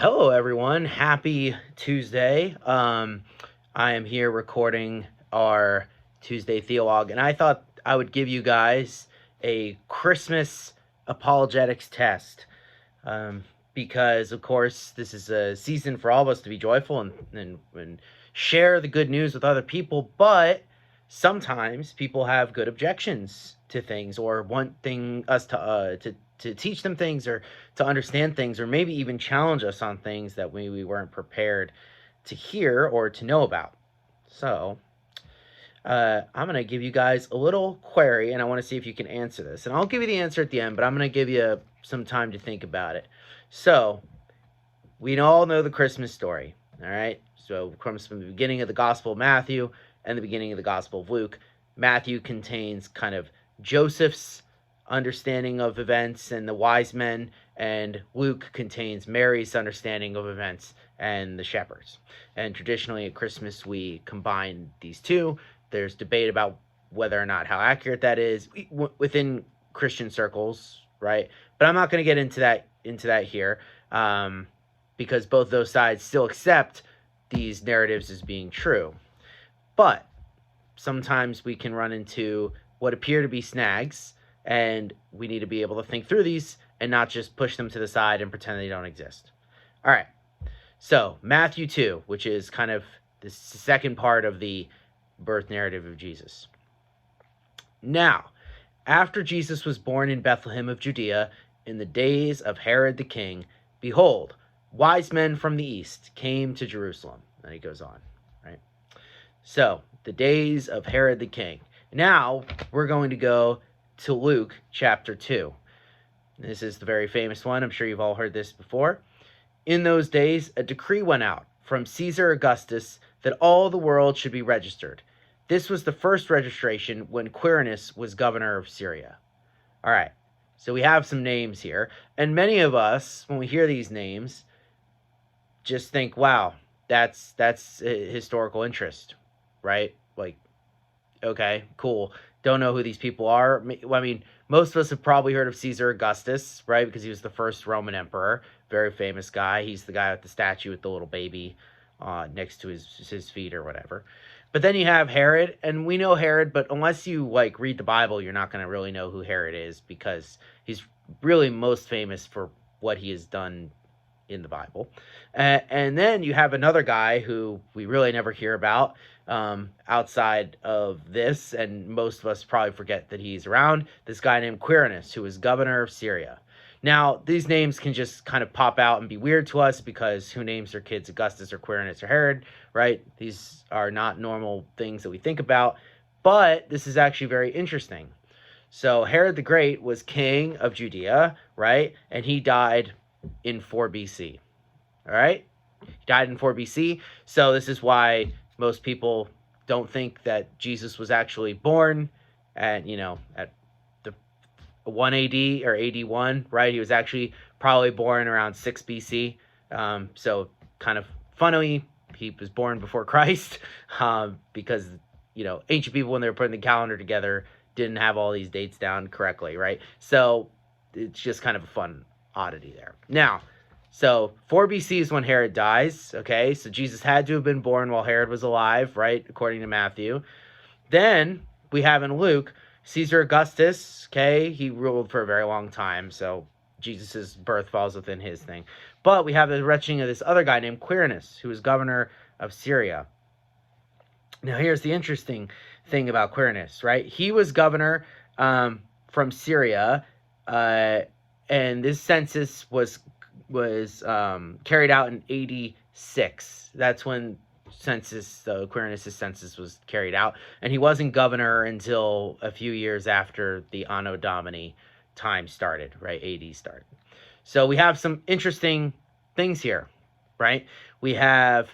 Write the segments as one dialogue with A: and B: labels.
A: Hello, everyone. Happy Tuesday. I am here recording our Tuesday Theolog, and I thought I would give you guys a Christmas apologetics test because, of course, this is a season for all of us to be joyful and share the good news with other people, but sometimes people have good objections to things or want us to teach them things or to understand things or maybe even challenge us on things that we weren't prepared to hear or to know about. So I'm going to give you guys a little query, and I want to see if you can answer this. And I'll give you the answer at the end, but I'm going to give you some time to think about it. So we all know the Christmas story, all right? So it comes from the beginning of the Gospel of Matthew and the beginning of the Gospel of Luke. Matthew contains kind of Joseph's understanding of events and the wise men, and Luke contains Mary's understanding of events and the shepherds. And traditionally at Christmas we combine these two. There's debate about whether or not how accurate that is within Christian circles, right? But I'm not going to get into that here because both those sides still accept these narratives as being true. But sometimes we can run into what appear to be snags, and we need to be able to think through these and not just push them to the side and pretend they don't exist. All right. So Matthew 2, which is kind of the second part of the birth narrative of Jesus. Now, after Jesus was born in Bethlehem of Judea, in the days of Herod the king, behold, wise men from the east came to Jerusalem. And he goes on, right? So, the days of Herod the king. Now, we're going to go to Luke chapter 2. This is the very famous one. I'm sure you've all heard this before. In those days, a decree went out from Caesar Augustus that all the world should be registered. This was the first registration when Quirinius was governor of Syria. All right, so we have some names here. And many of us, when we hear these names, just think, wow, that's historical interest, right? Like, okay, cool. Don't know who these people are. I mean, most of us have probably heard of Caesar Augustus, right? Because he was the first Roman emperor. Very famous guy. He's the guy with the statue with the little baby next to his feet or whatever. But then you have Herod, and we know Herod, but unless you read the Bible, you're not going to really know who Herod is because he's really most famous for what he has done in the Bible. And then you have another guy who we really never hear about outside of this, and most of us probably forget that he's around, this guy named Quirinius, who was governor of Syria. Now, these names can just kind of pop out and be weird to us because who names their kids Augustus or Quirinius or Herod, right? These are not normal things that we think about, but this is actually very interesting. So Herod the Great was king of Judea, right? And he died in 4 BC, all right? He died in 4 BC, so this is why most people don't think that Jesus was actually born at the 1 AD or AD 1, right? He was actually probably born around 6 BC, so kind of funny, he was born before Christ, because, ancient people, when they were putting the calendar together, didn't have all these dates down correctly, right? So it's just kind of a fun oddity there. Now, so 4 BC is when Herod dies, okay? So Jesus had to have been born while Herod was alive, right? According to Matthew. Then we have in Luke, Caesar Augustus, okay? He ruled for a very long time, so Jesus' birth falls within his thing. But we have the retching of this other guy named Quirinius, who was governor of Syria. Now, here's the interesting thing about Quirinius, right? He was governor from Syria, and this census was carried out in 86. That's when Quirinius' census was carried out, and he wasn't governor until a few years after the Anno Domini time started, right? AD started. So we have some interesting things here, right? We have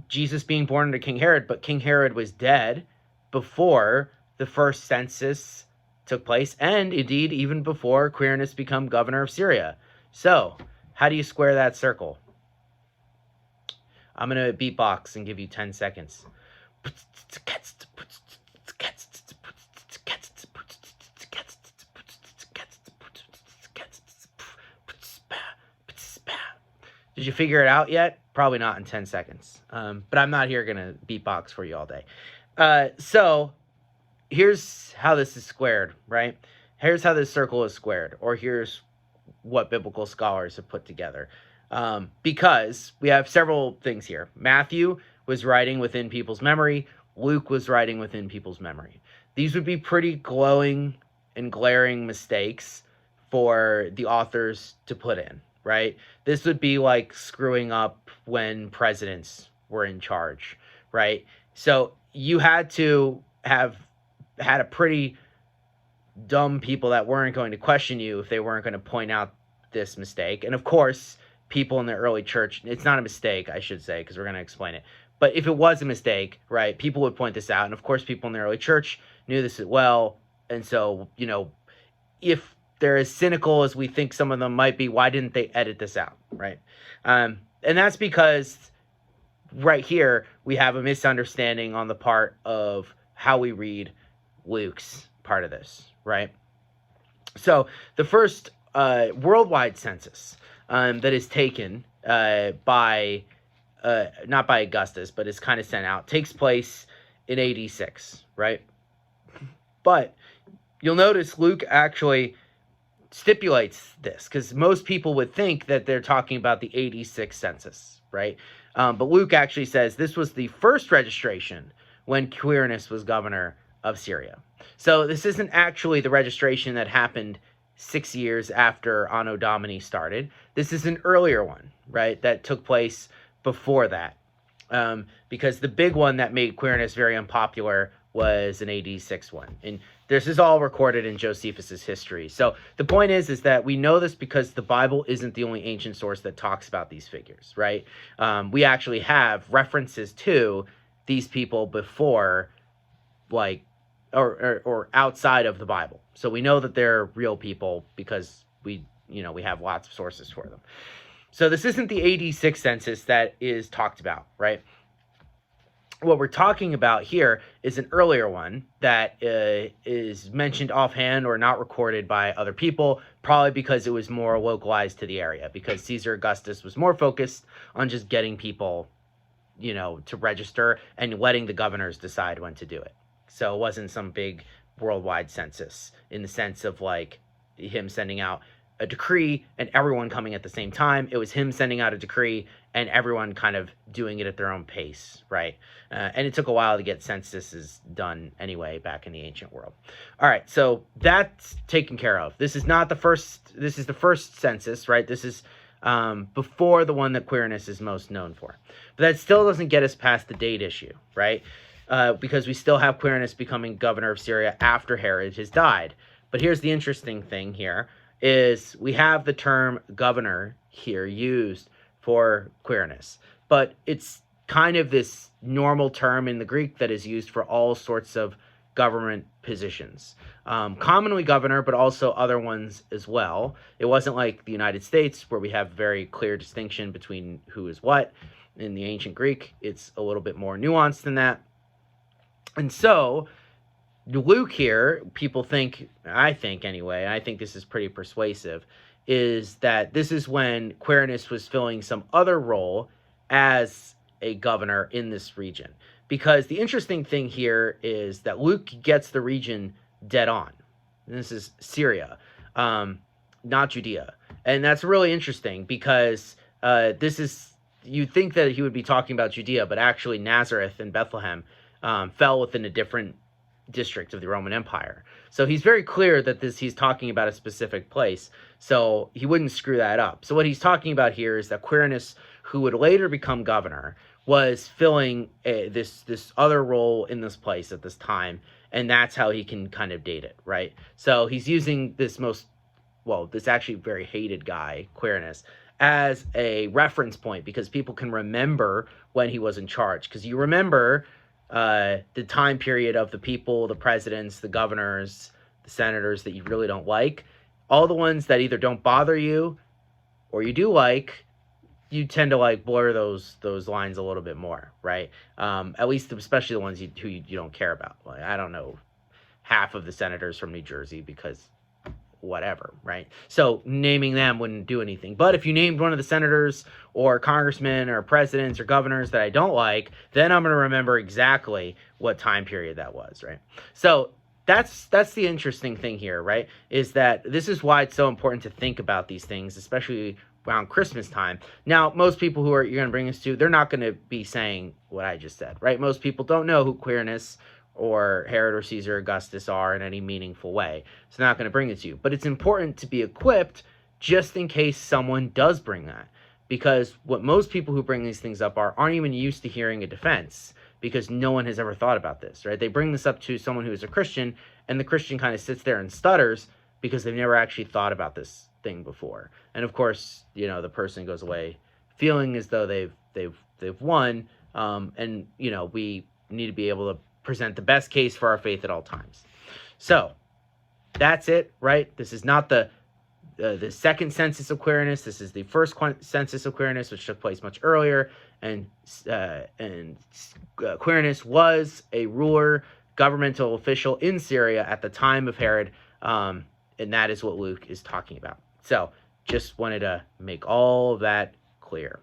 A: Jesus being born under King Herod, but King Herod was dead before the first census took place, and indeed even before Quirinius became governor of Syria. So, how do you square that circle? I'm going to beatbox and give you 10 seconds. Did you figure it out yet? Probably not in 10 seconds. But I'm not here going to beatbox for you all day. So here's how this is squared, right? Here's how this circle is squared, or here's what biblical scholars have put together. Because we have several things here. Matthew was writing within people's memory. Luke was writing within people's memory. These would be pretty glowing and glaring mistakes for the authors to put in, right? This would be like screwing up when presidents were in charge, right? So you had to have had a pretty dumb people that weren't going to question you if they weren't going to point out this mistake. And of course, people in the early church, it's not a mistake, I should say, because we're going to explain it. But if it was a mistake, right, people would point this out. And of course, people in the early church knew this as well. And so, you know, if they're as cynical as we think some of them might be, why didn't they edit this out, right? And that's because right here, we have a misunderstanding on the part of how we read Luke's part of this, right? So the first worldwide census that is taken by, not by Augustus, but is kind of sent out, takes place in AD 6, right? But you'll notice Luke actually stipulates this, because most people would think that they're talking about the AD 6 census, right? But Luke actually says this was the first registration when Quirinius was governor of Syria. So this isn't actually the registration that happened 6 years after Anno Domini started. This is an earlier one, right, that took place before that. Because the big one that made Quirinius very unpopular was an AD 6 one. And this is all recorded in Josephus's history. So the point is that we know this because the Bible isn't the only ancient source that talks about these figures, right? We actually have references to these people before, like, or outside of the Bible. So we know that they're real people because we have lots of sources for them. So this isn't the AD 6 census that is talked about, right? What we're talking about here is an earlier one that is mentioned offhand or not recorded by other people, probably because it was more localized to the area, because Caesar Augustus was more focused on just getting people, to register and letting the governors decide when to do it. So it wasn't some big worldwide census in the sense of like him sending out a decree and everyone coming at the same time. It was him sending out a decree and everyone kind of doing it at their own pace, right? And it took a while to get censuses done anyway back in the ancient world. All right, so that's taken care of. This is not the first. This is the first census, right? This is before the one that Quirinius is most known for. But that still doesn't get us past the date issue, right? Because we still have Quirinius becoming governor of Syria after Herod has died. But here's the interesting thing here is we have the term governor here used for Quirinius, but it's kind of this normal term in the Greek that is used for all sorts of government positions. Commonly governor, but also other ones as well. It wasn't like the United States where we have very clear distinction between who is what. In the ancient Greek, it's a little bit more nuanced than that. And so Luke here, people think, I think anyway, I think this is pretty persuasive, is that this is when Quirinius was filling some other role as a governor in this region. Because the interesting thing here is that Luke gets the region dead on. And this is Syria, not Judea. And that's really interesting because you'd think that he would be talking about Judea, but actually Nazareth and Bethlehem fell within a different district of the Roman Empire. So he's very clear that he's talking about a specific place, so he wouldn't screw that up. So what he's talking about here is that Quirinius, who would later become governor, was filling this other role in this place at this time, and that's how he can kind of date it, right? So he's using this this actually very hated guy, Quirinius, as a reference point because people can remember when he was in charge. Because you remember the time period of the people, the presidents, the governors, the senators that you really don't like, all the ones that either don't bother you or you do like, you tend to like blur those lines a little bit more, right? At least especially the ones who you don't care about. Like, I don't know half of the senators from New Jersey because whatever, right? So naming them wouldn't do anything. But if you named one of the senators or congressmen or presidents or governors that I don't like, then I'm going to remember exactly what time period that was, right? So that's the interesting thing here, right? Is that this is why it's so important to think about these things, especially around Christmas time. Now, most people who you're going to bring this to, they're not going to be saying what I just said, right? Most people don't know who Quirinius or Herod or Caesar Augustus are in any meaningful way. It's not going to bring it to you. But it's important to be equipped just in case someone does bring that. Because what most people who bring these things up aren't even used to hearing a defense, because no one has ever thought about this, right? They bring this up to someone who is a Christian, and the Christian kind of sits there and stutters because they've never actually thought about this thing before. And of course, the person goes away feeling as though they've won. And we need to be able to present the best case for our faith at all times. So that's it, right? This is not the second census of Quirinius. This is the first census of Quirinius, which took place much earlier. And Quirinius was a ruler, governmental official in Syria at the time of Herod. And that is what Luke is talking about. So just wanted to make all of that clear.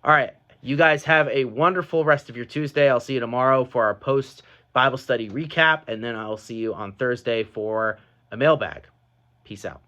A: All right. You guys have a wonderful rest of your Tuesday. I'll see you tomorrow for our post Bible study recap. And then I'll see you on Thursday for a mailbag. Peace out.